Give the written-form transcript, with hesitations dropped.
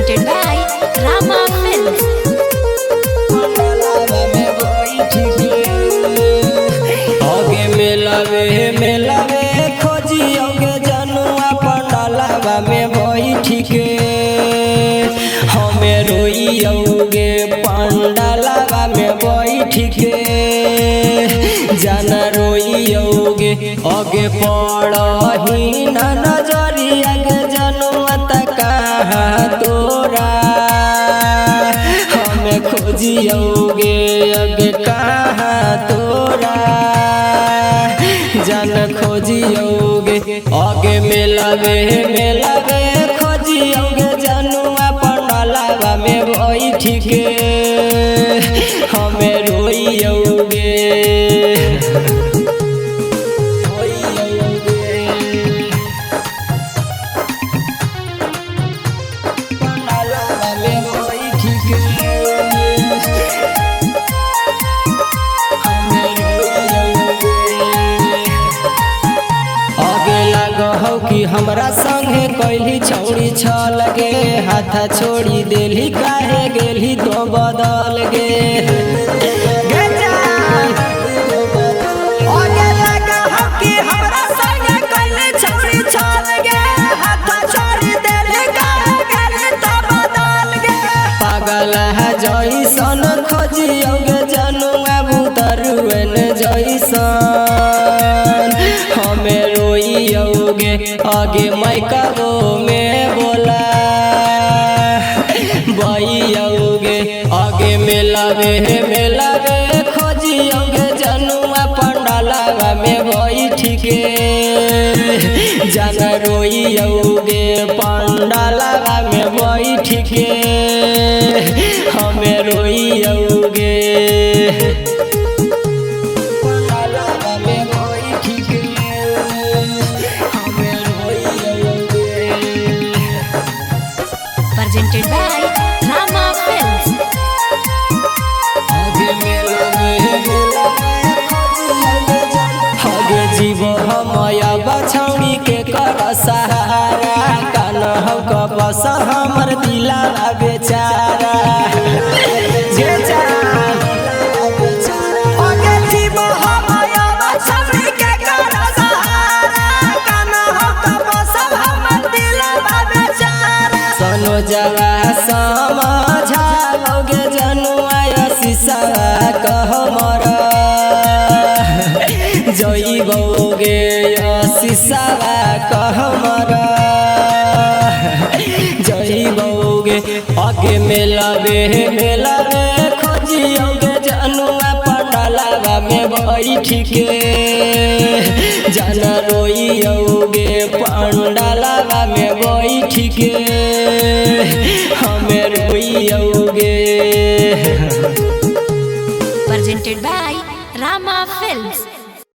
presented by Rama Films. आगे मेलावे खोजियोगे जनुआ पंडालवा में बैठी के हमें रोइयोगे पंडालवा में बैठी के जाना रोइयोगे आगे पड़ही न नजरिया के जनुआ तक तोरा हमें खोजियोगे आगे कहाँ तोरा जान खोजियोगे आगे मेलावे खोजियोगे जनुआ पंडालवा में बैठी के हमें रोइयोगे पंडालवा में बैठी के कि हमरा संगे कैली छौड़ी छल गे हाथ छोड़ी देली काहे गेली तो बदल गे पागल है जैसन खोजियोगे जनुआ बुतरुएन जैसन हमें रोइयोगे आगे माइकागो में बोला बइयोगे आगे मेलावे खोजियोगे जनुआ पंडालवा में बैठी के जाना रोइयोगे पंडालवा में बैठी के हमें रोइयोगे Presented by Rama Films. हगे जीव हमया बछौड़ी के कर सहारा कान हो कबस हमर दिलावा बेचारा जवा समझाओगे जनुआ शीशा कहमर जइबोगे शीशा कहमर जइबोगे आगे मेलावे खोजियोगे जनुआ पंडालवा में बैठी के जाना रोइयोगे पंडालवा में बैठी के